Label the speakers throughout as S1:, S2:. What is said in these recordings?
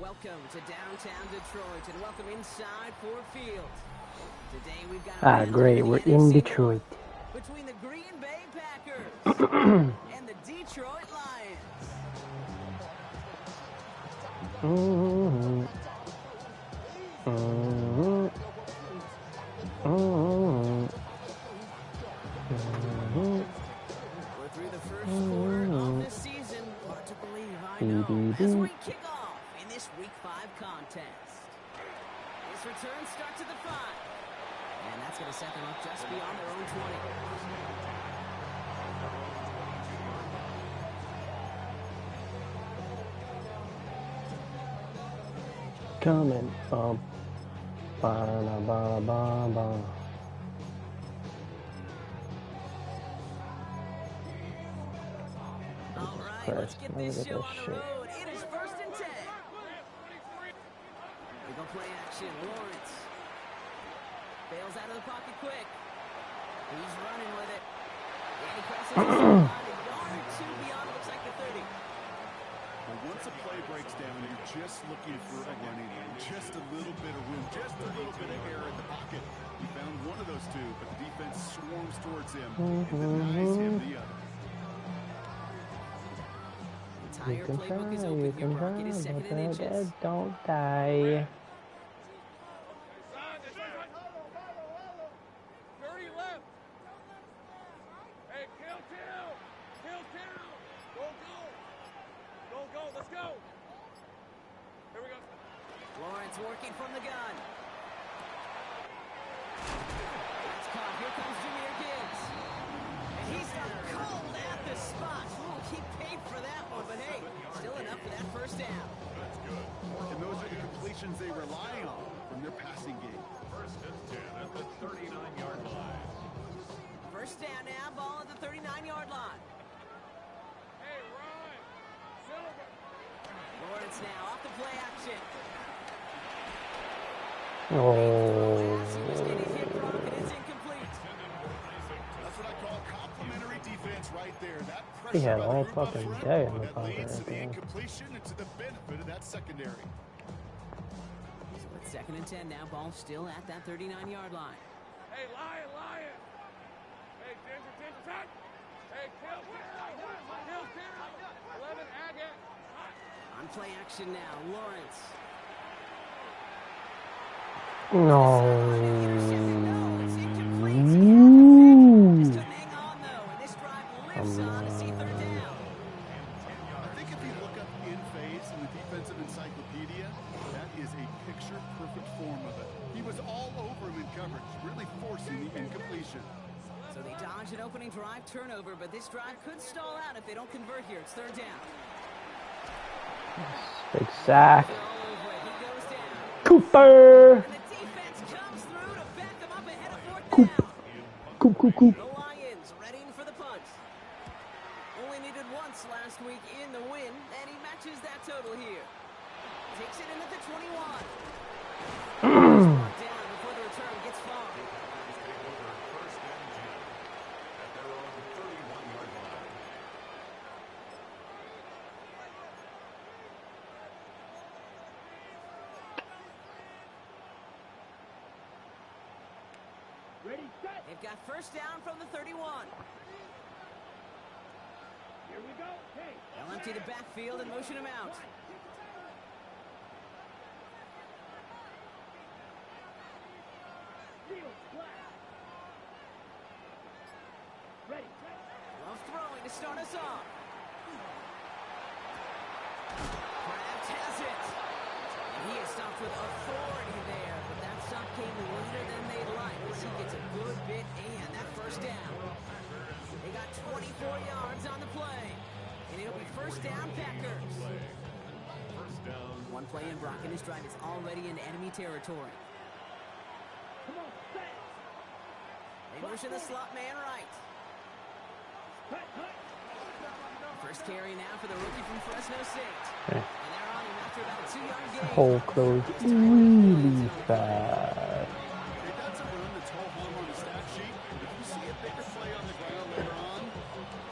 S1: Welcome to downtown Detroit and welcome inside Ford Field. Today we've got
S2: great, we're in Detroit.
S1: Between the Green Bay Packers and the Detroit Lions. We're through the first quarter of this season. Hard to believe, I know. As we kick off in this Week 5 contest. This return starts at the 5. And that's going to set them up just beyond their own 20.
S2: Coming up. Ba-da-ba-ba-ba.
S1: All right, let's get this show on the road. It is 1st and 10. We go play action. Lawrence bails out of the pocket quick. He's running with it. And he crosses the line. A yard or two beyond, looks like the 30.
S3: Well, once a play breaks down, you're just looking for a running lane. Just a little bit of room, just a little bit of air in the pocket. He found one of those two, but the defense swarms towards him and denies him the other.
S1: Entire playbook is open here, Brock. It is 2nd and inches.
S2: Don't die.
S4: 30 left. Hey, kill. Go. Let's go. Here we go.
S1: Lawrence working from the gun. That's caught. Here comes Jahmyr Gibbs. And he's done cold at the spot. Ooh, he paid for that one, but hey, still enough for that first down.
S3: That's good. And those are the completions they rely on from their passing game.
S4: 1st and 10 at the 39-yard line.
S1: First down now, ball at the 39-yard line.
S4: Hey, Ryan. Silver.
S1: Lawrence now off the play action.
S2: Oh.
S1: He was getting hit, Brock, and it's incomplete.
S3: That's what I call complimentary defense right there. That
S2: He had
S3: pressure
S2: all
S3: by the group up
S2: fucking
S3: front,
S2: day in the
S3: that
S2: pocket
S3: leads to
S2: right
S3: the
S2: there.
S3: incompletion and to the benefit of that secondary.
S1: So it's 2nd and 10 now, ball still at that 39-yard line.
S4: Hey, Lion. Hey, Ginger, tight. Hey, kill. 11, Agate.
S1: On play action now, Lawrence.
S2: No.
S1: Just to hang on, though, and this drive lives on to see 3rd down.
S3: I think if you look up in phase in the defensive encyclopedia, that is a picture-perfect form of it. He was all over him in coverage, really forcing the incompletion.
S1: So they dodge an opening drive turnover, but this drive could stall out if they don't convert here. It's 3rd down.
S2: Big sack.
S1: All over it. He goes down.
S2: Cooper.
S1: And the defense comes through to back them up ahead of 4th down.
S2: Coop.
S1: The Lions readying for the punt. Only needed once last week in the win, and he matches that total here. Takes it in at the 21. Brought down before the return gets far. They've got first down from the 31.
S4: Here we go. Hey.
S1: They'll empty the backfield and motion him out.
S4: Ready.
S1: Love throwing to start us off. Kraft has it. And he is stopped with authority there, but that stop came later than they'd like as he gets a good bit and that first down. They got 24 yards on the play, and it'll be first down Packers. One play in Brock, and his drive is already into enemy territory. They motion the slot man right. First carry now for the rookie from Fresno State.
S2: Okay.
S1: And they're on him after about a 2-yard gain.
S2: Hole closed really fast.
S3: Hey, that's a run that's whole home on the stat sheet. If you see a bigger play on the ground later on,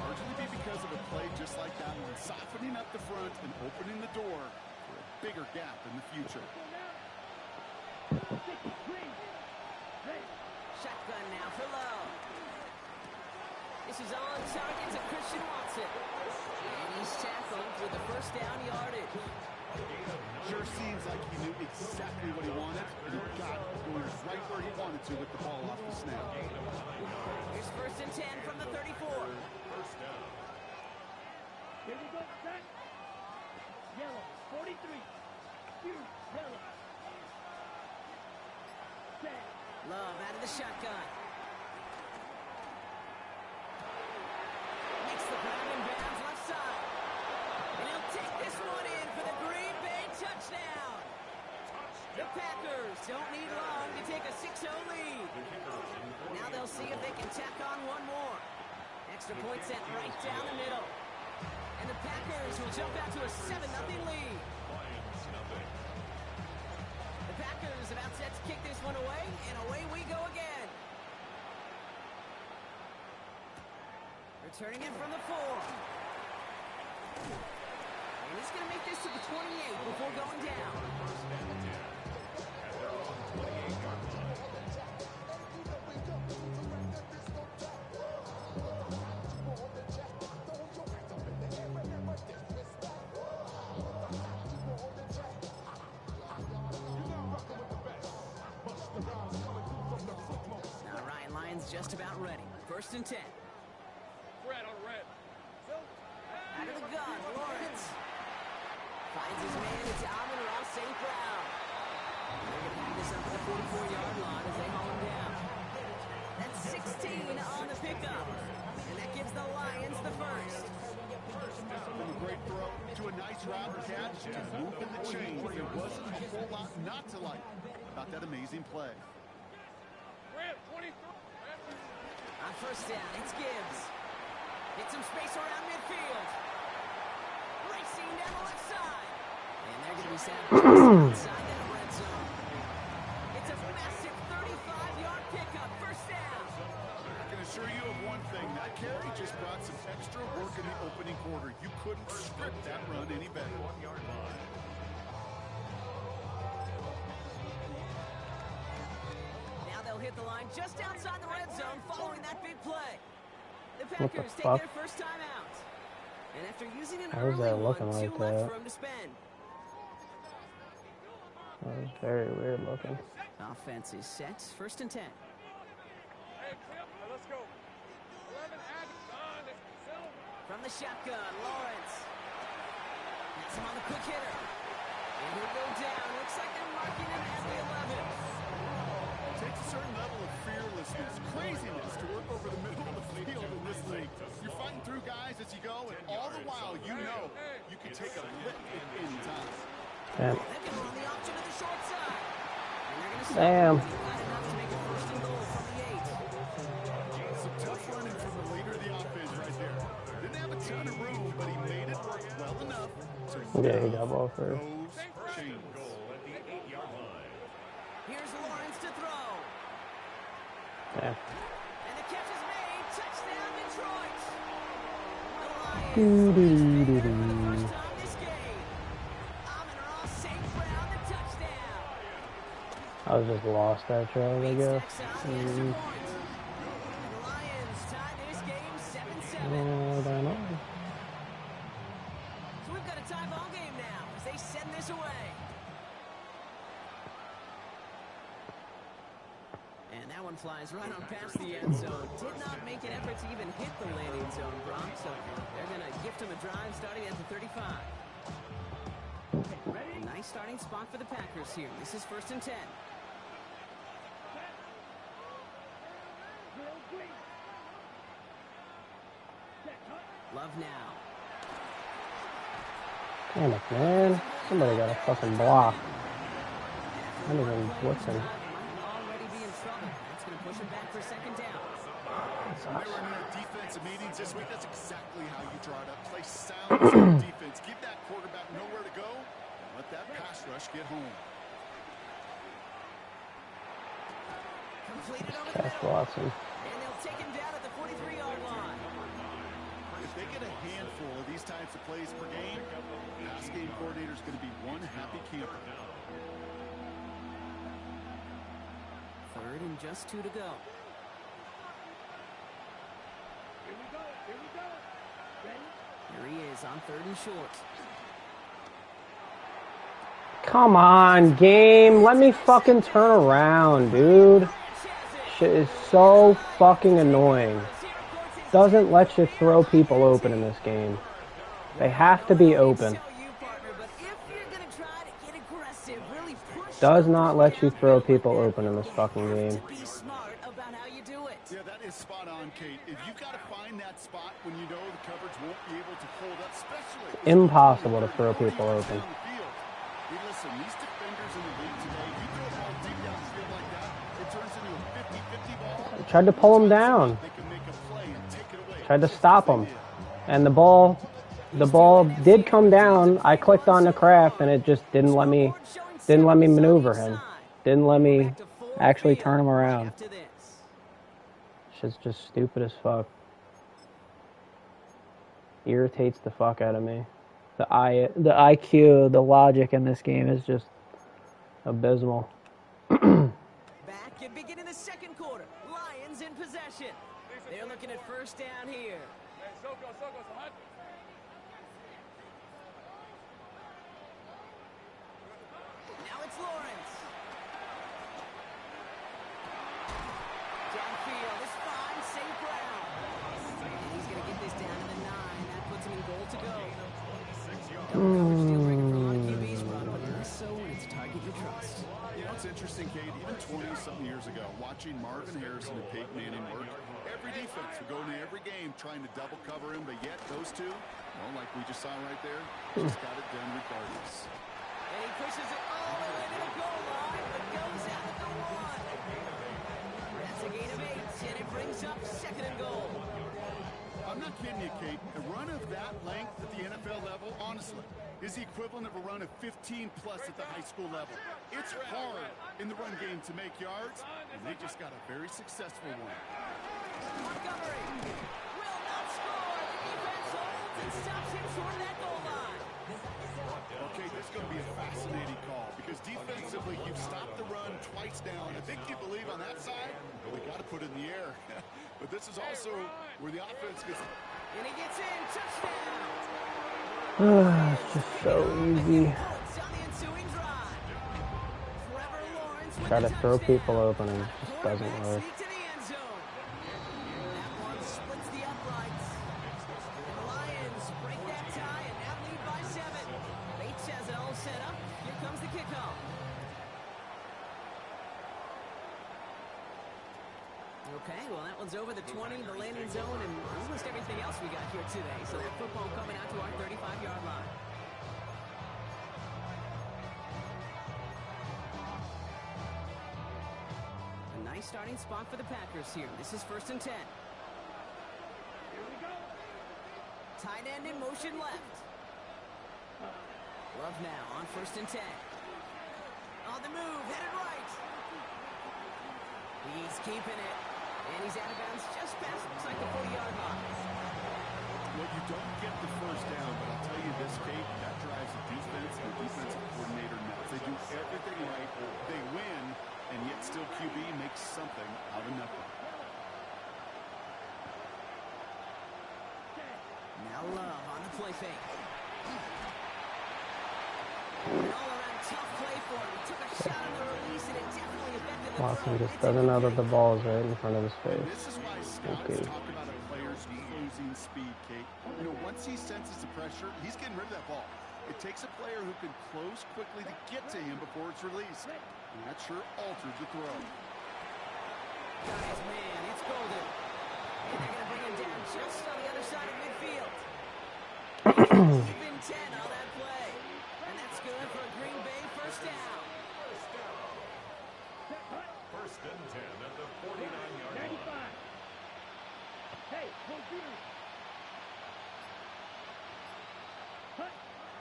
S3: largely be because of a play just like that one, softening up the front and opening the door for a bigger gap in the future.
S1: Shotgun now for Lowe. This is on target to Christian Watson. And he's tackled with the first down yardage.
S3: Sure seems like he knew exactly what he wanted, and he got it going right where he wanted to with the ball off the snap.
S1: Here's 1st and 10 from the 34.
S4: Here we go, set. Yellow, 43. Huge, yellow. Set.
S1: Love out of the shotgun. Makes the grab and bounds left side. And he'll take this one in for the Green Bay touchdown. The Packers don't need long to take a 6-0 lead. Now they'll see if they can tack on one more. Extra point sent right down the middle. And the Packers will jump out to a 7-0 lead. The Packers about set to kick this one away, and away we go again. Returning it from the 4. And he's going to make this to the 28 before going down. Now Ryan Lyons just about ready. 1st and 10.
S4: Red on red.
S1: Out of the gun, Lawrence. Finds his man, it's Amon-Ra St. Brown. They're going to pick this up at the 44-yard line as they haul him down. That's 16 on the pickup. And that gives the Lions the first.
S3: From a great throw to a nice route catch to moving the chains, there wasn't a whole lot not to like about that amazing play.
S4: Red, 23.
S1: On 1st down, it's Gibbs. Get some space around midfield. Racing down the left side. And they're going to be set inside that red zone. It's a massive 35-yard pickup. 1st down.
S3: I can assure you of one thing. That carry just brought some extra work in the opening quarter. You couldn't script that run any better.
S1: Now they'll hit the line just outside the red zone following that big play. The
S2: What the
S1: Packers take
S2: fuck?
S1: their first time out. And after using an
S2: How is
S1: early
S2: that
S1: one,
S2: looking
S1: 2
S2: like
S1: left
S2: that?
S1: for him to spend.
S2: That was very weird looking.
S1: Offense is set. 1st and 10.
S4: Hey, Tim, let's go. 11, Aggie, Silver.
S1: From the shotgun, Lawrence. That's him on the quick hitter. And he'll go down. Looks like they're marking him at the 11.
S3: It takes a certain level of fearlessness, craziness to work over the middle of the field in this league. You're fighting through guys as you go, and all the while you know you can take a lick at any time.
S2: Damn.
S1: They're going to run the option to the short side. And they're going to
S2: Damn.
S1: enough to make a 1st and goal from the 8.
S3: Some tough running from the leader of the offense right there. Didn't have a ton of room, but he made it work well enough to
S2: Yeah, he got ball first.
S3: those chains.
S1: Here's Lawrence to throw.
S2: Damn.
S1: And the catch is made. Touchdown, Detroit. The Lions
S2: Doo-doo-doo-doo.
S1: for the first time this game. Amon-Ra St. Brown, the touchdown.
S2: I was just lost that trail, I guess.
S1: Stacks on the extra point. And the Lions tie this game 7-7.
S2: I don't know.
S1: So we've got a tie ball game now as they send this away. And that one flies right on past the end zone. Did not make an effort to even hit the landing zone, Brock. So they're going to gift him a drive starting at the 35. A nice starting spot for the Packers here. This is 1st and 10. Love now.
S2: Damn it, man. Somebody got a fucking block. I didn't even blitzing.
S1: Might already be in trouble. That's going to push him back for 2nd down.
S3: When they were in their defensive meetings this week, that's exactly how you draw it up. Play sound defense. Give that quarterback nowhere to go. Let that pass rush get home.
S1: Completed over the
S2: That's
S1: middle.
S2: Watson.
S1: And they'll take him down at the 43-yard line.
S3: If they get a handful of these types of plays per game, pass game coordinator is going to be one happy camper.
S1: Third and just 2 to go.
S4: Here we go. Here we go. Ready?
S1: Here he is on 3rd and short.
S2: Come on, game. Let me fucking turn around, dude. Shit is so fucking annoying. Doesn't let you throw people open in this game. They have to be open. Does not let you throw people open in this fucking game.
S3: Yeah, that is spot on, Kate. If you've got to find that spot when you know the coverage won't be able to hold up, especially
S2: Impossible to throw people open.
S3: Hey, listen, these defenders in the league today, you throw a ball deep downfield like that, it turns into a 50-50 ball.
S2: Tried to pull him down.
S3: They can make a play and take it away.
S2: Tried to stop him. And the ball did come down. I clicked on the craft and it just didn't let me maneuver him. Didn't let me actually turn him around. Shit's just stupid as fuck. Irritates the fuck out of me. The IQ, the logic in this game is just abysmal.
S1: Back and begin in the second quarter. Lions in possession. They're looking at first down here.
S4: Hey, Soko, hot.
S1: Now it's Lawrence. Downfield is fine. St. Brown. And he's going to get this down to the 9. That puts him in goal to go. Deal breaker for a lot of QBs, but less so when it's a target you trust.
S3: You know, it's interesting, Kate, even 20-something years ago, watching Marvin Harrison and Peyton Manning work, every defense would go into every game trying to double cover him, but yet those two, well, like we just saw right there, just got it done regardless.
S1: And he pushes it all the way to the goal line, but goes out at the 1. That's a gain of 8, and it brings up 2nd and goal.
S3: I'm not kidding you, Kate. A run of that length at the NFL level, honestly, is the equivalent of a run of 15-plus at the high school level. It's hard in the run game to make yards, and they just got a very successful one.
S1: Montgomery will not score. The defense holds and stops him short of that goal line.
S3: Okay, this is going to be a fascinating call because defensively, you've stopped the run twice now, and I think you believe on that side, well, they got to put it in the air. But this is also where the offense gets...
S1: And he gets in. Touchdown.
S2: It's just so easy. Try to throw people open and it just doesn't work.
S1: Okay, well, that one's over the 20, the landing zone, and almost everything else we got here today. So that football coming out to our 35-yard line. A nice starting spot for the Packers here. This is 1st and 10.
S4: Here we go.
S1: Tight end in motion left. Love now on 1st and 10. On the move, headed right. He's keeping it. And he's out of bounds just past, looks like the 40-yard line.
S3: Well, you don't get the first down, but I'll tell you this, Kate, that drives the defense and the defensive coordinator nuts. They do everything right, they win, and yet still QB makes something out of nothing.
S1: Now Love on the play fake. An all-around tough play for him. He took a shot on the release, and it definitely affected the
S2: Watson
S1: throw.
S2: just doesn't know that the ball is right in front of his
S3: And
S2: face.
S3: this is why scouts
S2: Okay.
S3: talk about a player's closing speed, Kate. You know, once he senses the pressure, he's getting rid of that ball. It takes a player who can close quickly to get to him before it's released. And that sure altered the throw.
S1: Got his man. It's Golden. And they're going to bring him down just on the other side of midfield. Deep in 10 on that play. And that's good for a Green Bay first down.
S5: First and 10 at the 49-yard line.
S4: 95. Hey, computer.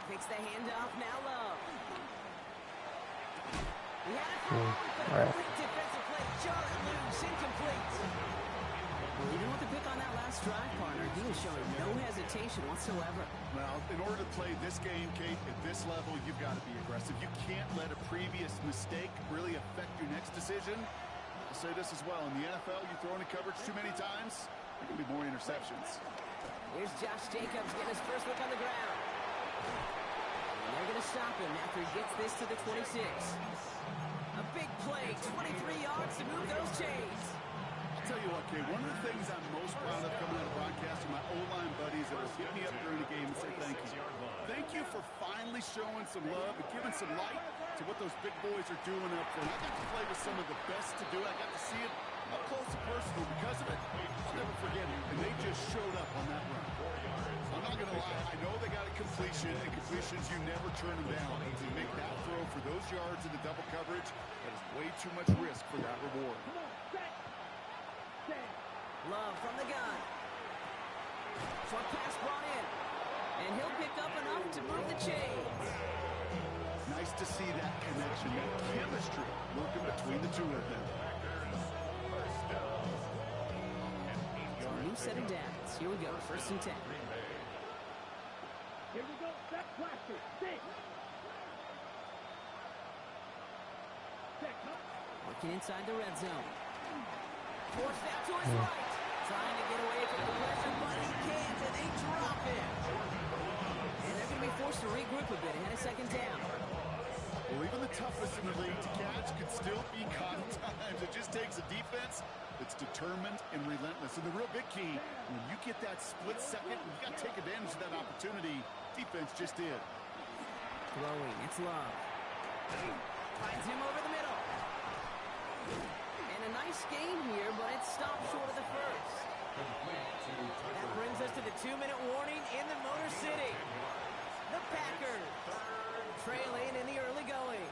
S1: Takes the handoff. Now Love. He had it for
S2: All
S1: but
S2: right.
S1: a quick defensive play. Jarrett loose. Incomplete. Well, you know what the pick on that last drive, partner? He is showing no hesitation whatsoever.
S3: Well, in order to play this game, Kate, at this level, you've got to be aggressive. You can't let a previous mistake really affect your next decision. I'll say this as well. In the NFL, you throw into coverage too many times, there can be more interceptions.
S1: Here's Josh Jacobs getting his first look on the ground. And they're going to stop him after he gets this to the 26. A big play, 23 yards to move those chains.
S3: I'll tell you what, Kate, one of the things I'm most proud of coming out of broadcast are my O-line buddies that will hit me up during the game and say thank you. Thank you for finally showing some love and giving some light to what those big boys are doing up front. I got to play with some of the best to do it. I got to see it up close and personal. Because of it, I'll never forget it. And they just showed up on that run. I'm not going to lie. I know they got a completion, and completions, you never turn them down. And to make that throw for those yards in the double coverage, that is way too much risk for that reward.
S1: Love from the gun. Short pass brought in. And he'll pick up enough to move the chains.
S3: Nice to see that connection, that chemistry working between the two of them.
S1: So a new set of downs. Here we go, 1st and 10.
S4: Here we go. Set practice. 6. Set cut.
S1: Working inside the red zone. Forced out to his right. Trying to get away from the pressure, but he can't, and they drop him. And they're going to be forced to regroup a bit ahead of 2nd down.
S3: Well, even the toughest in the league to catch could still be caught at times. It just takes a defense that's determined and relentless. And the real big key, when you get that split second, you got to take advantage of that opportunity. Defense just did.
S1: Throwing, it's Love. Finds him over the middle. And a nice gain here, but it stopped short of the first. That brings us to the 2-minute warning in the Motor City. The Packers trailing in the early going.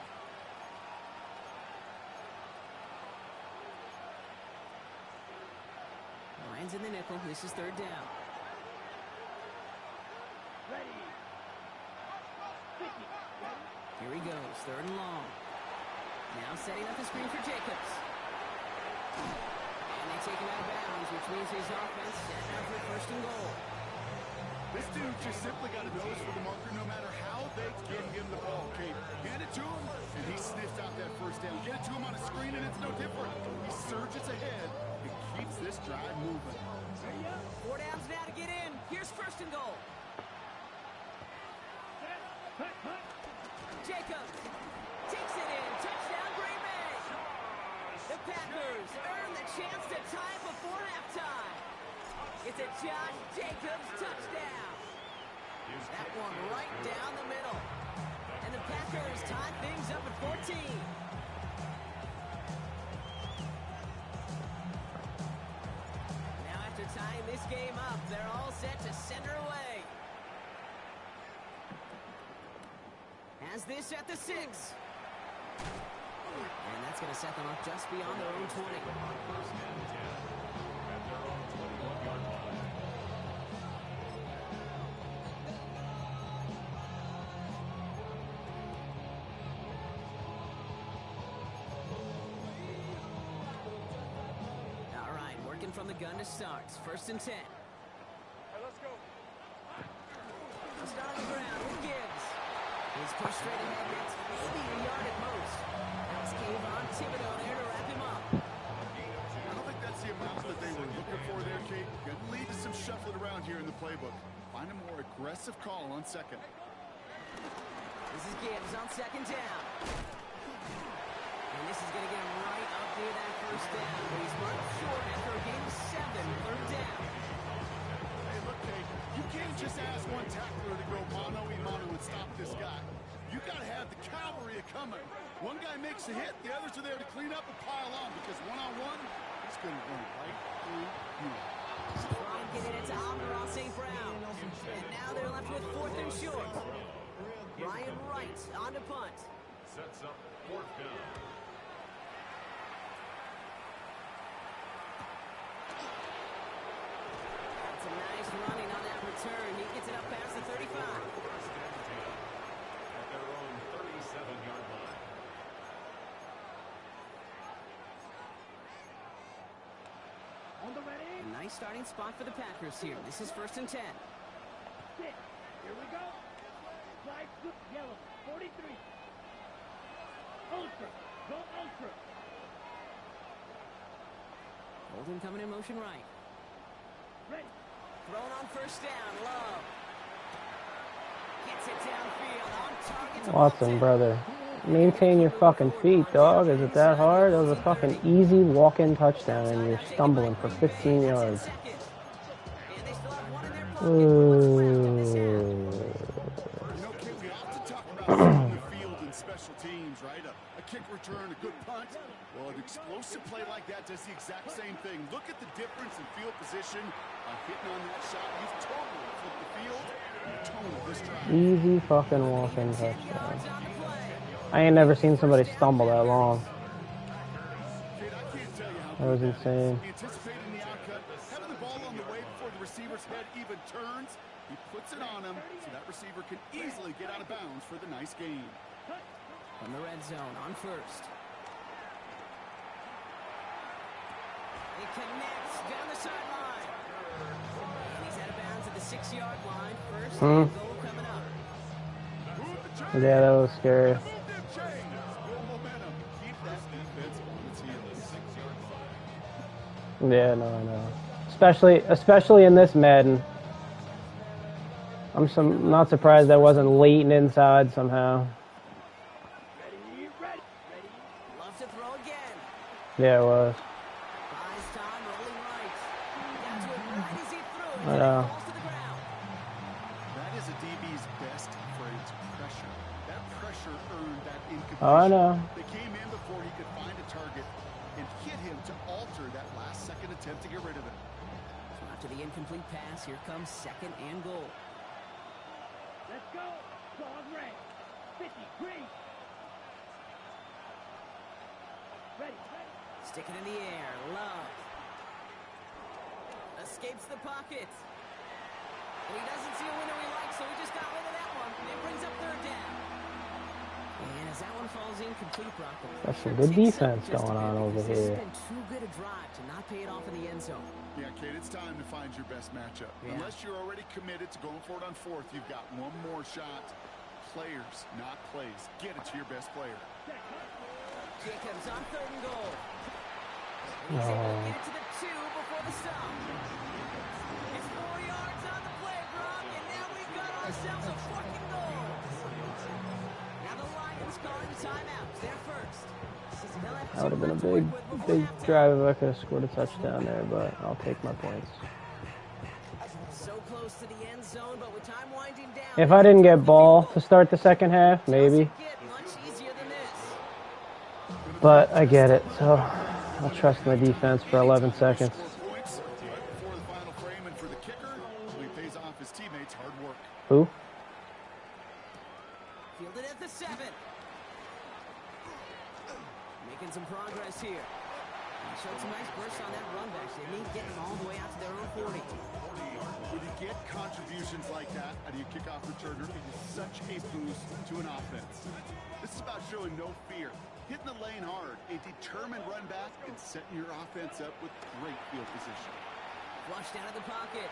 S1: Lions in the nickel. This is 3rd down.
S4: Ready. 50.
S1: Here he goes, 3rd and long. Now setting up the screen for Jacobs. And they take him out of bounds, which means his offense setting up for 1st and goal.
S3: This dude just simply got a nose for the marker no matter how they can get him the ball, Kate. Hand it to him, and he sniffs out that 1st down. Get it to him on a screen, and it's no different. He surges ahead and keeps this drive moving.
S1: 4 downs now to get in. Here's 1st and goal.
S4: Set. Cut. Cut.
S1: Jacobs takes it in. Touchdown, Green Bay. The Packers earn the chance to tie before halftime. It's a Josh Jacobs touchdown. That one right down the middle. And the Packers tie things up at 14. Now after tying this game up, they're all set to send her away. Has this at the 6. And that's going to set them up just beyond their own 20. All right, working from the gun to start. 1st and 10.
S4: Let's go.
S1: Let's start on the ground with Gibbs. He's pushed straight ahead. That's maybe a yard at most. That's Kayvon Thibodeau there to wrap him up.
S3: I don't think that's the amount that they were looking for there, Kate. Going to lead to some shuffling around here in the playbook. Find a more aggressive call on 2nd.
S1: This is Gibbs on 2nd down. And this is going to get him right up near that 1st down. But he's marked short after a gain of 7, 3rd down.
S3: Hey, look, Kate, you can't just ask one tackler to go mano-a-mano and stop this guy. You got to have the cavalry coming. One guy makes a hit, the others are there to clean up and pile on because one-on-one, he's going to run right through you.
S1: Trying to get it to Amon-Ra St. Brown. And now they're left with 4th and short. Ryan Wright on to punt.
S5: Sets up 4th down.
S1: That's a nice running on that return. He gets it up past the 35.
S5: 1st and 10 at their own 37-yard line.
S4: On the ready.
S1: A Nice starting spot for the Packers here. This is 1st and 10.
S4: Sit. Here we go. Flag flip yellow. 43. Ultra. Go ultra.
S1: Holden coming in motion right.
S4: Ready.
S1: Thrown on 1st down. Love. Gets it downfield. On target to
S2: Watson, brother. Maintain your fucking feet, dog. Is it that hard? That was a fucking easy walk-in touchdown, and you're stumbling for 15 yards. Ooh.
S3: You know, Kit, we often talk about on the field and special teams, right? A kick return, a good punt. Well, an explosive play like that does the exact same thing. Look at the difference in field position by hitting on that shot. You've totally flipped the field and the tone of this drive.
S2: Easy fucking walk-in touchdown. I ain't never seen somebody stumble that long.
S3: Kid, I can't tell you how
S2: That was insane.
S3: anticipating the outcut, having the ball on the way before the receiver's head even turns. He puts it on him so that receiver can easily get out of bounds for the nice gain.
S1: From the red zone on 1st. It connects down the sideline. And he's out of bounds at the 6-yard line. 1st and goal coming up.
S2: Yeah, that was scary. Yeah, no, I know. Especially in this Madden. I'm not surprised that wasn't latent inside somehow.
S4: Ready. Ready. Ready.
S1: Loves to throw again.
S2: Yeah, it was.
S1: Buys time, rolling right. Got to it right as he threw it.
S2: I
S1: And
S2: know.
S1: it falls to the ground.
S3: That is a DB's best phrase, pressure. That pressure earned that incompletion.
S2: Oh, I know.
S3: They came in before he could find a target and hit him to alter that last-second attempt to get rid of it.
S1: So after the incomplete pass, here comes 2nd and goal.
S4: Let's go. Dog red. 50. Green. Ready. Ready.
S1: Stick it in the air. Love. Escapes the pocket. And he doesn't see a winner he likes, so he just got rid of that one. It brings up 3rd down. And as that one falls incomplete, Brock, the
S2: That's some
S1: pressure
S2: good
S1: ticks up
S2: defense
S1: just a
S2: going
S1: bit
S2: on over
S1: because this
S2: here.
S1: has been too good a drive to not pay it off in the end zone.
S3: Yeah, Kate, it's time to find your best matchup.
S1: Yeah.
S3: Unless you're already committed to going for it on 4th, you've got one more shot. Players, not plays. Get it to your best player.
S1: Jacobs on 3rd and goal. And he's able to get it to the 2 before the stop. It's 4 yards on the play, Brock, and now we've got ourselves a 4th and goal. Now the Lions calling the timeout. They're first. They'll have
S2: That would have been a
S1: to work
S2: big,
S1: with before
S2: big
S1: halftime.
S2: drive if I could have scored a touchdown there, but I'll take my points.
S1: So close to the end zone, but with time winding down.
S2: If I didn't get ball to start the second half, maybe.
S1: Doesn't get much easier than this.
S2: But I get it, so I'll trust my defense for 11 seconds.
S3: 4 points right before the final frame, and for the kicker, he pays off his teammates' hard work.
S2: Who?
S1: Fielded at the 7. Making some progress here. He showed some nice bursts on that run back. They need getting them all the way out to their own 40.
S3: When you get contributions like that out of your kickoff returner, it is such a boost to an offense. This is about showing no fear, hitting the lane hard, a determined run back, and setting your offense up with great field position.
S1: Flushed out of the pocket.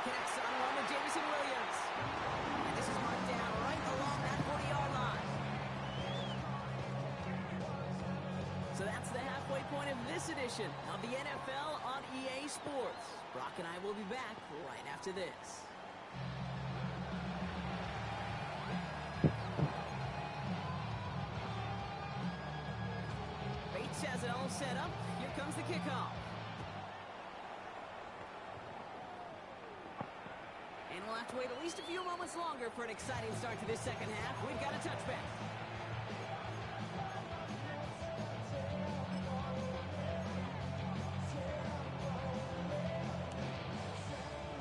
S1: Connects on one with Jameson Williams. And this is marked down right along that 40-yard line. So that's the halfway point of this edition of the NFL on EA Sports. Brock and I will be back right after this. Bates has it all set up. Here comes the kickoff. And we'll have to wait at least a few moments longer for an exciting start to this second half. We've got a touchback.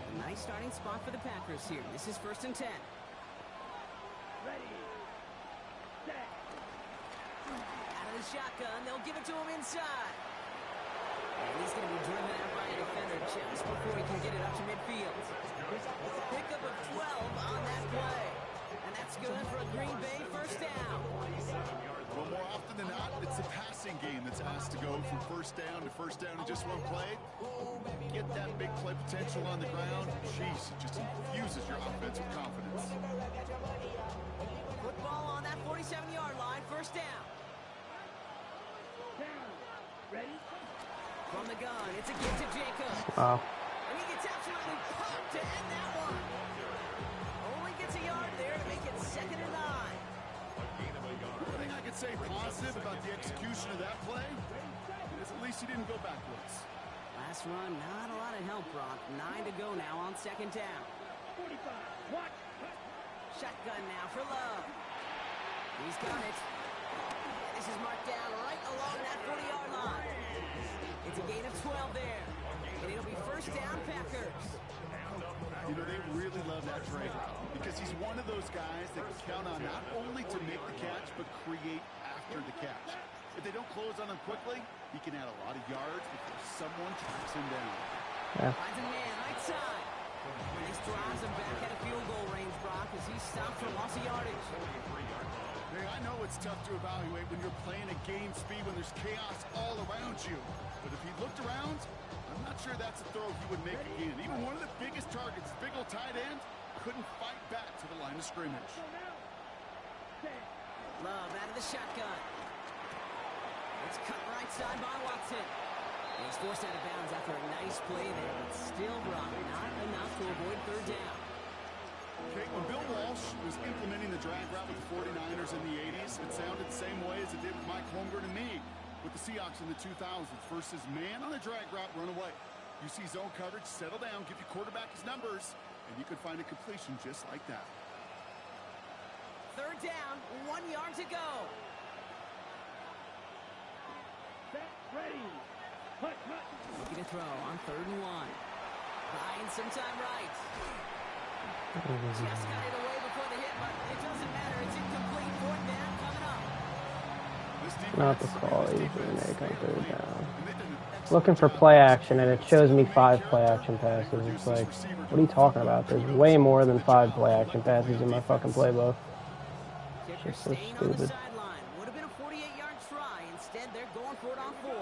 S1: A nice starting spot for the Packers here. This is 1st and 10.
S4: Ready. Set.
S1: Out of the shotgun, they'll give it to him inside. And he's going to be driven out by a defender just before he can get it up to midfield. Pickup of 12 on that play. And that's good for a Green Bay 1st down.
S3: Well, more often than not, it's the passing game that's asked to go from 1st down to 1st down in just one play. get that big play potential on the ground, jeez, it just infuses your offense with confidence.
S1: Football on that 47-yard line, first down.
S4: Down. Ready?
S1: From the gun, it's a give to Jacobs.
S2: Wow.
S1: And he gets absolutely pumped to end that one. Only gets a yard there to make it 2nd and 9.
S3: One thing I could say positive about the execution of that play is at least he didn't go backwards.
S1: Last run, not a lot of help, Brock. 9 to go now on 2nd down.
S4: 45. Watch.
S1: Shotgun now for Love. He's got it. And this is marked down right along that 40-yard line. It's a gain of 12 there. And it'll be first down, Packers.
S3: You know, they really love that trade because he's one of those guys that can count on not only to make the catch, but create after the catch. If they don't close on him quickly, he can add a lot of yards before someone tracks him down.
S2: Yeah.
S1: Finds a man right side. And this drives him back at a field goal range, Brock, as he's stopped for loss of yardage.
S3: Hey, I know it's tough to evaluate when you're playing at game speed when there's chaos all around you. But if he looked around, I'm not sure that's a throw he would make again. Even one of the biggest targets, big old tight end, couldn't fight back to the line of scrimmage.
S1: Love out of the shotgun. It's cut right side by Watson. And he's forced out of bounds after a nice play there, but still, Brock, not enough to avoid 3rd down.
S3: Okay, when Bill Walsh was implementing the drag route with the 49ers in the 80s, it sounded the same way as it did with Mike Holmgren and me with the Seahawks in the 2000s. Versus man on the drag route, run away. You see zone coverage, settle down, give your quarterback his numbers, and you can find a completion just like that.
S1: 3rd down, 1 yard to go.
S4: Set. Ready. Hut.
S1: Looking to throw on 3rd and 1. Buying some time right. Just got it away before the hit, but it doesn't matter. It's incomplete. 4th down coming up.
S3: This defense,
S2: Not the call.
S3: this
S2: Usually
S3: defense,
S2: make on 3rd down.
S3: and they did an excellent
S2: Looking for
S3: job
S2: play action, and it shows me 5 play action passes. It's like, what are you talking about? There's way more than 5 play action passes in my fucking playbook.
S1: Kicker
S2: Just so
S1: staying on the
S2: stupid.
S1: sideline. Would have been a 48-yard try. Instead, they're going for it on 4.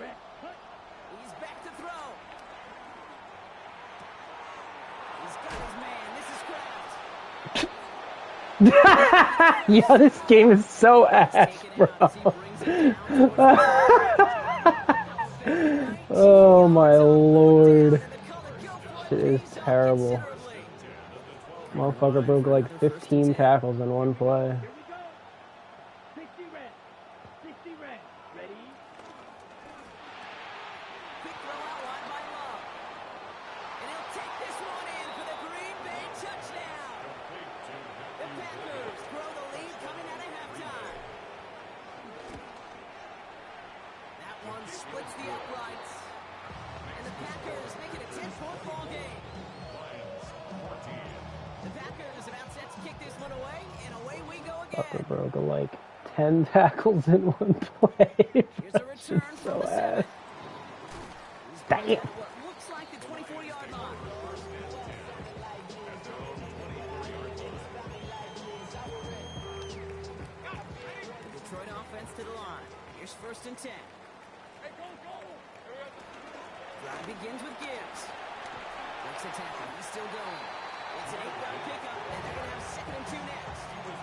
S4: Red. Hut.
S1: He's back to throw. He's got his man. This is Kraft.
S2: Yeah, this game is so ass,
S1: Taken
S2: bro.
S1: out as he brings it down towards
S2: Oh my lord.
S1: the color. Go for it.
S2: Shit is terrible.
S1: Considerably.
S2: Motherfucker broke like 15 tackles in one play.
S4: Here we go. 60 red. 60 red. Ready.
S1: Quick throw out wide by Love. And he'll take this one in for the Green Bay touchdown. The Packers grow the lead coming out of halftime. That one splits the uprights. And the Packers make it a 10-point ball game. The Packers about set to kick this one away, and away we go
S2: Fucker
S1: again.
S2: broke like 10 tackles in one play.
S1: Here's a
S2: That's
S1: return
S2: just
S1: from
S2: so
S1: the
S2: ass.
S1: 7. He's
S2: Damn.
S1: brought out what looks like the 24-yard line. The Detroit offense to the line. Here's 1st and 10. Drive begins with Gibbs. Breaks a tackle. He's still going. It's an 8-yard pickup, and they're going to have 2nd and 2 next.
S3: The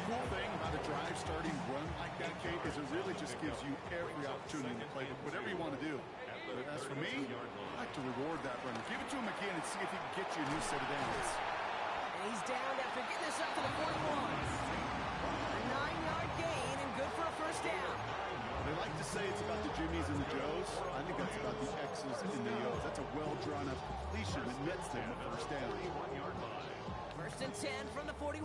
S3: cool thing about a drive starting run like that, Kate, is it really just gives you every opportunity to play whatever you want to do. But as for me, I like to reward that runner. Give it to him again and see if he can get you a new set of downs.
S1: And he's down after getting this up to the 41. A 9-yard gain and good for a first down.
S3: They like to say it's about the Jimmies and the Joes. I think that's about the X's and the O's. That's a well-drawn-up completion that nets them a first down.
S1: 1st and 10 from the 41.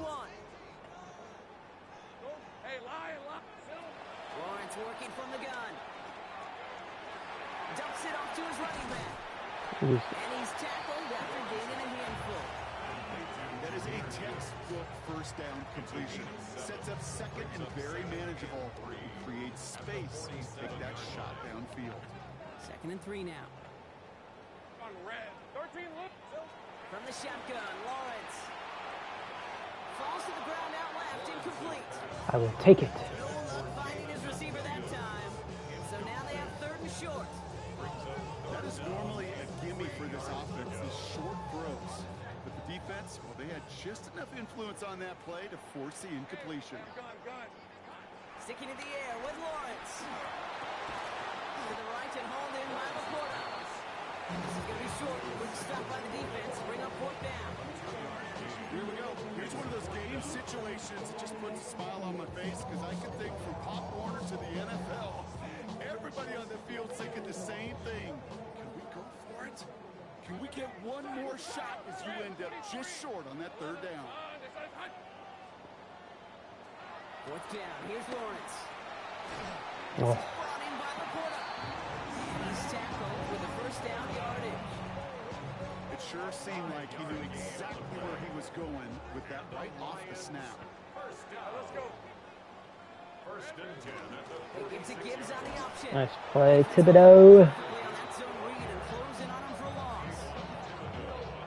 S4: Hey, lie.
S1: Lawrence working from the gun. Dumps it off to his running back.
S2: Jeez.
S1: And he's tackled after gaining a handful.
S3: That is a textbook first down completion. Sets up second and very manageable. Creates space to take that shot downfield.
S1: 2nd and 3 now.
S4: On red. 13 look.
S1: From the shotgun, Lawrence. Falls to the ground out left, incomplete.
S2: I will take it.
S1: No luck finding his receiver that time. So now they have 3rd and short.
S3: That is normally a gimme for this offense, these short throws. But the defense, well, they had just enough influence on that play to force the incompletion.
S1: Sticking in the air with Lawrence. To the right and hauled in by Laporta. This is going to be short. Quick stop by the defense. Bring up fourth down.
S3: Here we go. Here's one of those game situations that just puts a smile on my face because I can think from Pop Warner to the NFL. Everybody on the field thinking the same thing. Can we go for it? Can we get one more shot as you end up just short on that third down?
S1: Fourth down. Here's Lawrence.
S2: Whoa.
S1: Brought in by Laporta. And he's tackled with a first down yardage.
S3: It sure seemed like he knew exactly where he was going with that right off the snap.
S5: First down. Let's go. First and 10 at the
S1: He gives it Gibbs on the option.
S2: Nice play, Thibodeau.
S1: Play on that zone read and close in on him for a loss.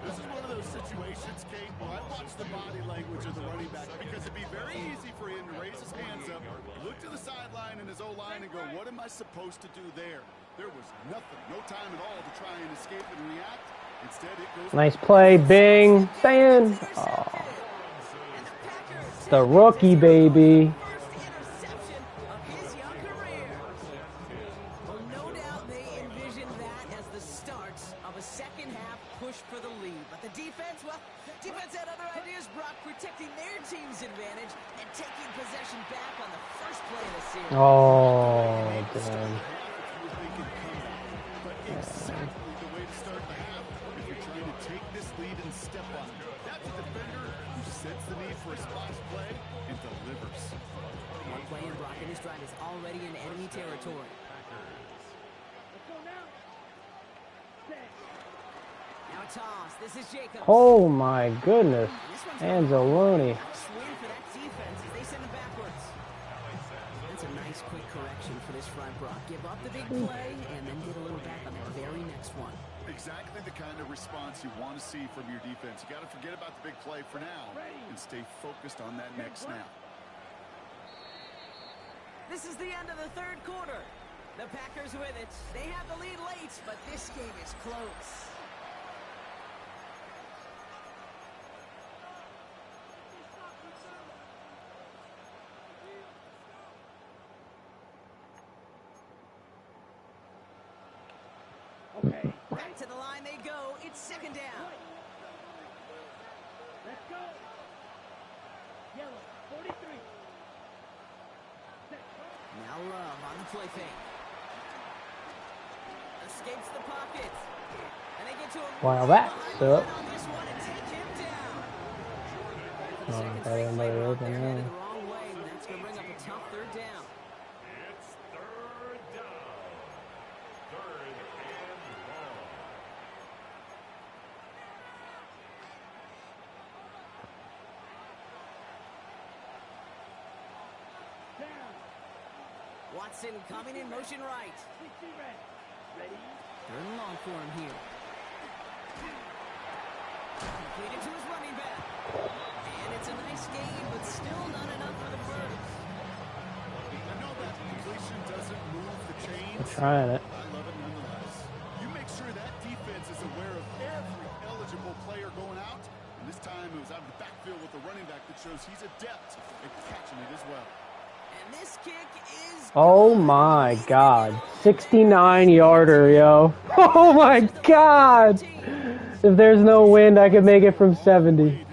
S3: This is one of those situations, Kate, where I watch the body language of the running back because it'd be very easy for him to raise his hands up, look to the sideline and his O-line and go, what am I supposed to do there? There was nothing, no time at all to try and escape and react. Instead, it goes...
S2: Nice play, Bing. Staying. Oh,
S1: And the Packers
S2: the rookie, baby.
S1: first interception of his young career. Well, no doubt they envisioned that as the start of a second half push for the lead. But the defense, well, defense had other ideas, Brock, protecting their team's advantage and taking possession back on the first play of the series.
S2: Oh, damn.
S3: But exactly the way to start the half if you're trying to take this lead and step on it. That's a defender who sets the need for a splash play and delivers.
S1: One play in Brock, and his drive is already in enemy territory.
S4: Let's go now. Set.
S1: Now a toss. This is Jacobs.
S2: Oh, my goodness.
S1: This one's
S2: Anzalone.
S1: nice win for that defense as they send him backwards. That's a nice quick correction for this front, Brock. Give up the big play and then get a little back on that very next one.
S3: Exactly the kind of response you want to see from your defense. You got to forget about the big play for now and stay focused on that next snap.
S1: This is the end of the third quarter. The Packers with it. They have the lead late, but this game is close.
S4: Okay.
S1: Back to the line they go. It's second down.
S4: Let's go. Yellow. 43. Set.
S1: Now Love on the play fake. Escapes the pocket. And they get to him.
S2: Wow, that's up.
S1: On this one and take him down.
S2: Oh,
S1: Second
S2: got
S1: straight
S2: another
S1: play out
S2: open
S1: there
S2: now.
S1: headed the wrong way, and that's going to bring up a tough third down.
S5: It's third down. Third and long.
S4: Down.
S1: Watson coming in motion right.
S4: 60 red. Ready.
S1: Third and long for him here. Completed to his running back. And it's a nice game, but still not enough for the first.
S3: I know that completion doesn't move the chains.
S2: I'm trying it.
S3: I love it nonetheless. You make sure that defense is aware of every eligible player going out. And this time it was out of the backfield with the running back that shows he's adept at catching it as well.
S1: And this kick is...
S2: Oh, my God. 69-yarder, yo. Oh, my God. If there's no wind, I could make it from 70.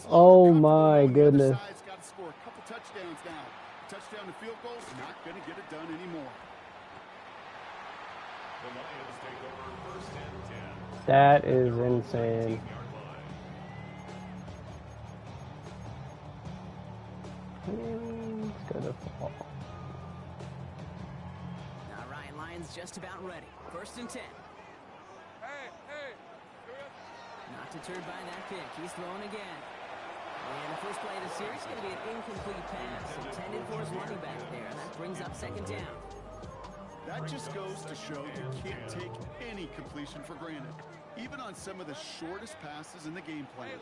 S2: Oh, my goodness.
S3: Got to score a couple touchdowns now. Touchdown and field goals, not going to get it done anymore.
S5: The Lions take over first and 10.
S2: That is insane. It's gonna fall.
S1: All right, Lions just about ready. First and 10. Not deterred by that kick. He's throwing again. And the first play of the series is going to be an incomplete pass intended for his running back there. And that brings up second down.
S3: That just goes to show you can't take any completion for granted, even on some of the shortest passes in the game plan.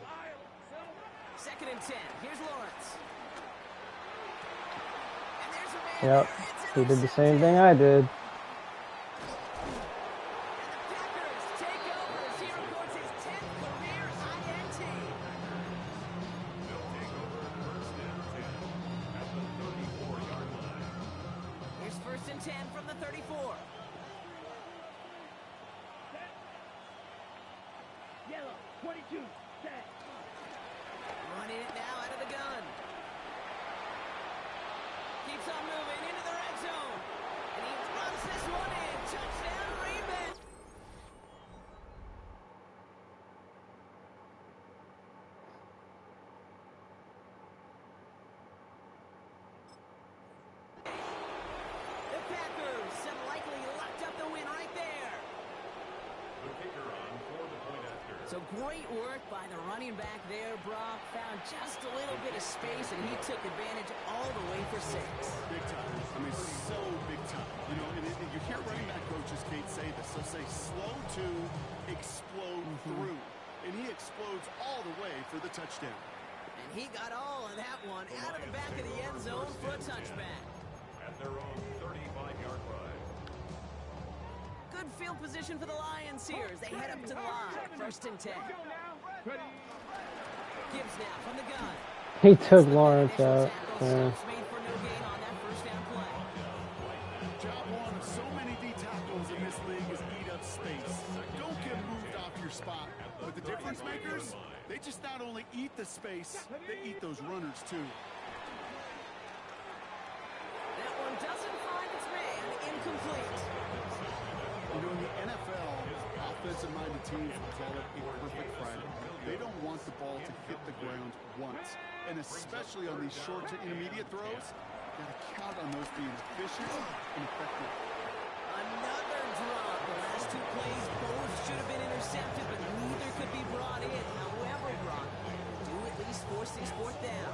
S1: Second and 10. Here's Lawrence. And there's a man
S2: Yep.
S1: there. It's
S2: He did the
S1: intercepted.
S2: same thing I did.
S1: 10 from the 34.
S4: Yellow, 22, set.
S1: Running it now out of the gun. Keeps on moving into the red zone. And he runs this one in. Touchdown, Ravens. The Packers have likely locked up the win right there.
S5: The kicker on for the point after.
S1: So great work by the running back there, Brock. Found just a little bit of space, and he took advantage all the way for 6.
S3: Big time. I mean, so big time. You know, and you hear running back coaches, Kate, say this. They'll say slow to explode through. And he explodes all the way for the touchdown.
S1: And he got all of that one out of the back of the end zone for a touchback.
S5: At their own 35-yard line.
S1: Good field position for the Lions here as they head up to the line. 1st and 10. Gibbs now from the gun.
S2: He took Lawrence out. Yeah.
S1: Made for no gain on that 1st down play.
S3: Job one of so many D tackles in this league is eat up space. Don't get moved off your spot. But the difference makers, they just not only eat the space, they eat those runners too.
S1: That one doesn't find its man. Incomplete.
S3: You know, in the NFL, offensive-minded teams will call it a perfect Friday. They don't want the ball to hit the ground once. And especially on these short to intermediate throws, you got to count on those being efficient and effective.
S1: Another drop. The last 2 plays both should have been intercepted, but neither could be brought in. However, Brock, do at least force this 4th down.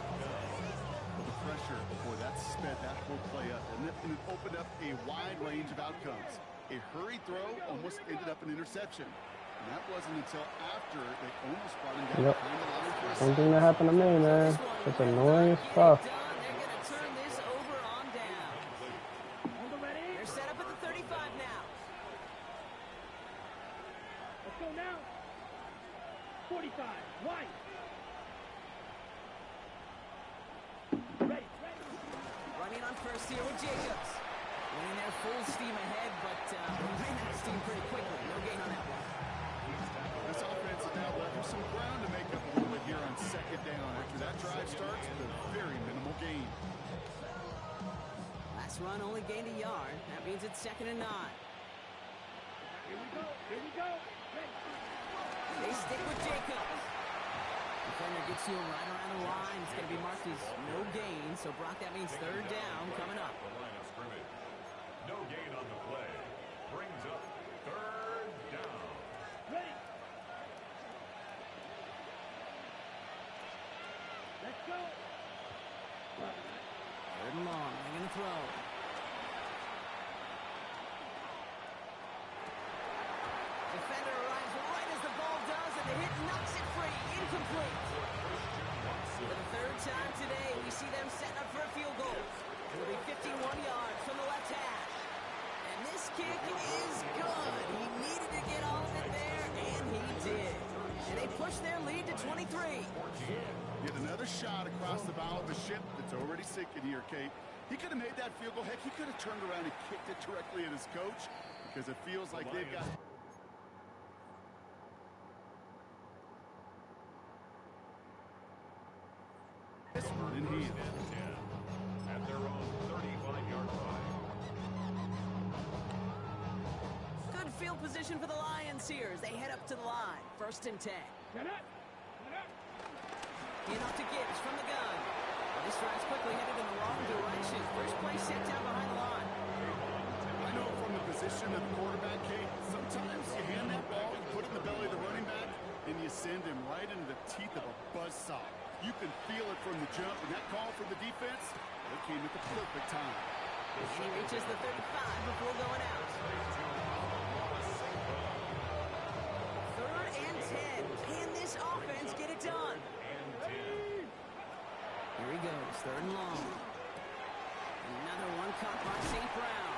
S3: The pressure, boy, that sped that whole play up, and it opened up a wide range of outcomes. A hurried throw almost ended up an interception. And that wasn't until after they almost brought him down
S2: Yep.
S3: behind the line for a
S2: Same
S3: sack.
S2: thing that happened to me, man. It's annoying as fuck.
S1: They're going to turn this over on down.
S4: On the ready.
S1: They're set up at the 35 now.
S4: Let's go now. 45, White. Ready.
S1: Running on 1st here with Jacobs. Running there full steam ahead, but ran out of steam pretty quickly. No gain on that one.
S3: This offense has now left him some ground to make up a little bit here on 2nd down. After that drive starts with a very minimal gain.
S1: Last run only gained a yard. That means it's 2nd and 9.
S4: Here we go. Here we go. Ready.
S1: They stick with Jacobs. Defender gets to him right around the line. It's going to be marked as no gain. So, Brock, that means 3rd down coming up.
S5: The line of scrimmage. No gain on the play. Brings up 3rd down.
S4: Ready. Let's go.
S1: 3rd and long. They're going to throw. Defender arrives right as the ball does, and the hit knocks it free. Incomplete. For the 3rd time today, we see them setting up for a field goal. It'll be 51 yards from the left hash. And this kick is good. He needed to get all of it there, and he did. And they push their lead to 23.
S3: Get another shot across the bow of the ship that's already sinking here, Kate. He could have made that field goal. Heck, he could have turned around and kicked it directly at his coach because it feels like they've got... this one in hand.
S5: At their own 35-yard line.
S1: Good field position for the Lions here as they head up to the line. 1st and 10.
S4: Get up. Get up.
S1: In off to Gibbs from the gun. This drive's quickly headed in the wrong direction. First play set down behind the line.
S3: I know from the position of the quarterback, Kate, sometimes you hand that ball, you put it in the belly of the running back, and you send him right into the teeth of a buzzsaw. You can feel it from the jump, and that call from the defense, it came at the perfect time.
S1: He reaches the 35 before going out. 3rd and 10. Can this offense get it done? Here he goes, 3rd and long. Another one caught by St. Brown.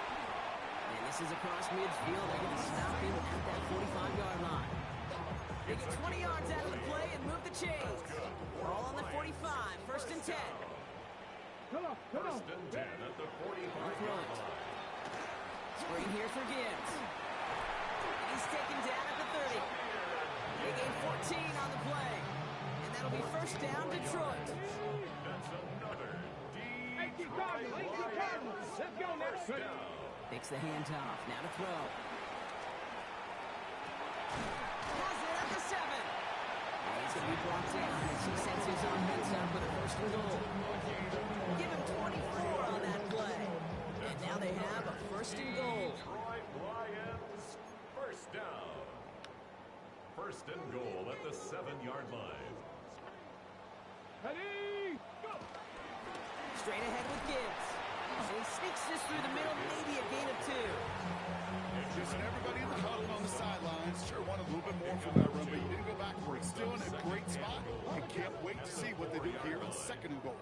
S1: And this is across midfield. They're going to stop him at that 45-yard line. They get 20 yards out of the play and move the chains. All on the 45, 1st and 10.
S4: Come on. Come on.
S5: 1st and 10 at the 45-yard line.
S1: Screen here for Gibbs. He's taken down at the 30. They gain 14 on the play. And that'll be first down, Detroit.
S5: That's another
S4: Keep Cardinals. Let's go next.
S1: Takes the handoff. Now to throw. Has it at the 7. And he's going to be brought down as he sets his offense up with a first and goal. Give him 24 on that play. And now they have a first and goal.
S5: Detroit Lions, first down. First and goal at the 7-yard line.
S4: Ready, go.
S1: Straight ahead with Gibbs. So he sneaks this through the middle, maybe a gain of 2.
S3: Just everybody in the huddle on the sidelines. Sure wanted a little bit more from that run, but he didn't go backwards. Still in a great spot. And can't wait to see what they do here in second and goal.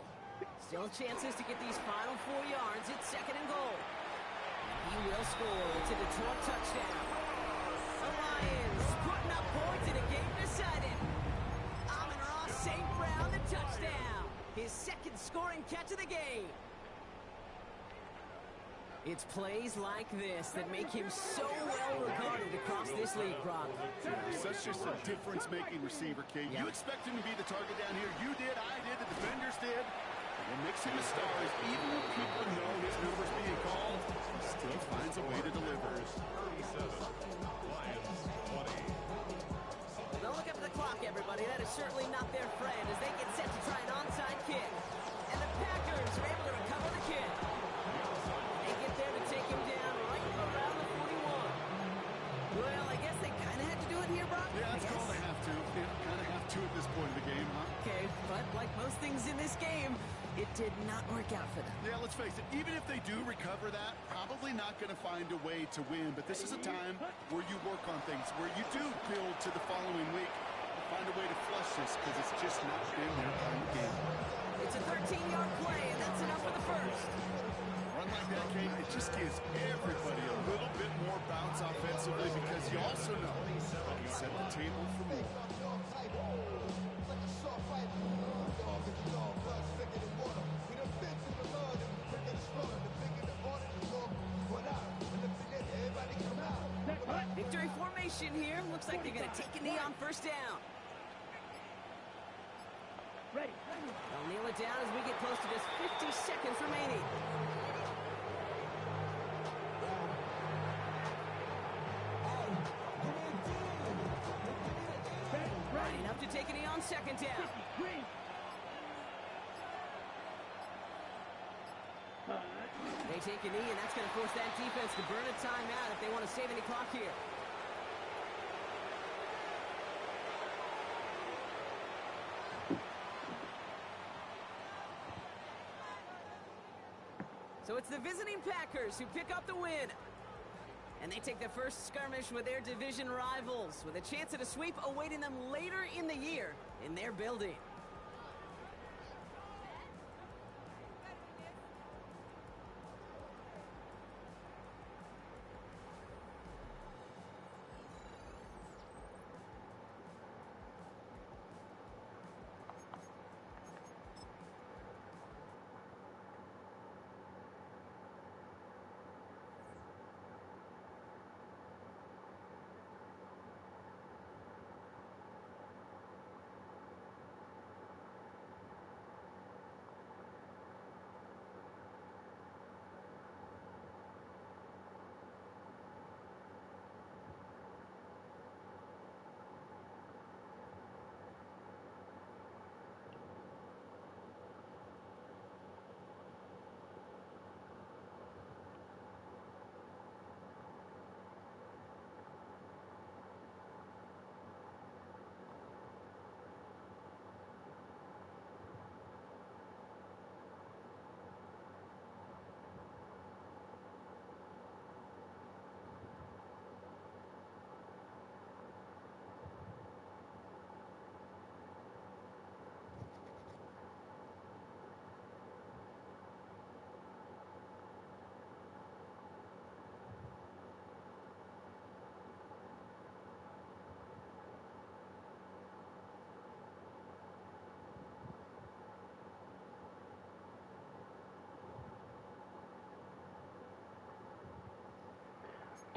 S1: Still chances to get these final 4 yards. It's second and goal. And he will score. It's a Detroit touchdown. The Lions putting up points in a game decided. Amon-Ra St. Brown, the touchdown. His second scoring catch of the game. It's plays like this that make him so well regarded across this league, Brock.
S3: Such just a difference-making receiver, Kate.
S1: Yeah.
S3: You expect him to be the target down here. You did, I did, the defenders did. What makes him a star is even when people know his number's being called, he still finds a way to deliver.
S5: 37, Lions 20.
S1: Don't look up at the clock, everybody. That is certainly not their friend as they get set to try an onside kick. And the Packers are able to recover the kick. They get there to take him down right around the 41. Well, I guess they kind of had to do it here, Brock.
S3: Yeah,
S1: I
S3: that's
S1: guess.
S3: all they have to. They kind of have to at this point in the game, huh?
S1: Okay, but like most things in this game, it did not work out for them.
S3: Yeah, let's face it, even if they do recover that, probably not going to find a way to win. But this is a time where you work on things, where you do build to the following week and find a way to flush this because it's just not been their kind of game.
S1: It's a 13-yard play, and that's enough for the first.
S3: Run like that, Kate, it just gives everybody a little bit more bounce offensively because you also know you set the table for more.
S1: Victory formation here. Looks like they're going to take a knee on first down.
S4: Ready.
S1: They'll kneel it down as we get close to just 50 seconds remaining. Lining up to take a knee on second down.
S4: Green.
S1: They take a knee, and that's going to force that defense to burn a timeout if they want to save any clock here. So it's the visiting Packers who pick up the win. And they take the first skirmish with their division rivals, with a chance at a sweep awaiting them later in the year in their building.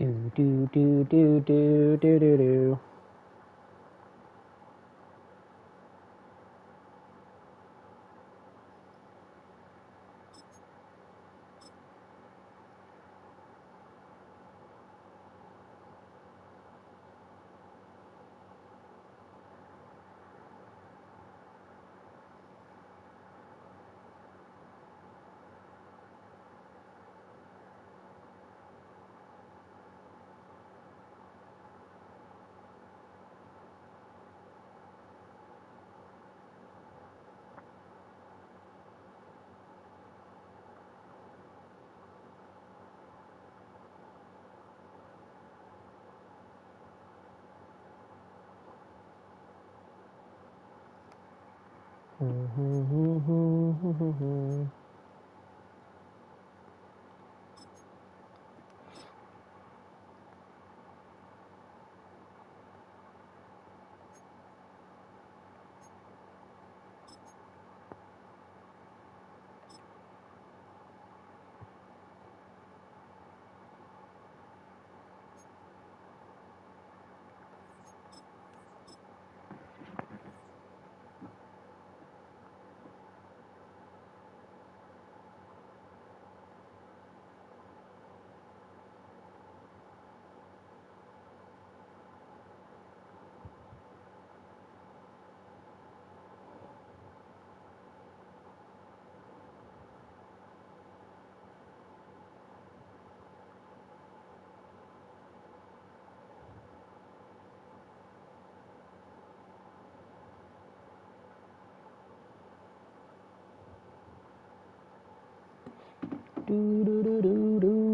S2: Do do do do do do do do. Do do do do do.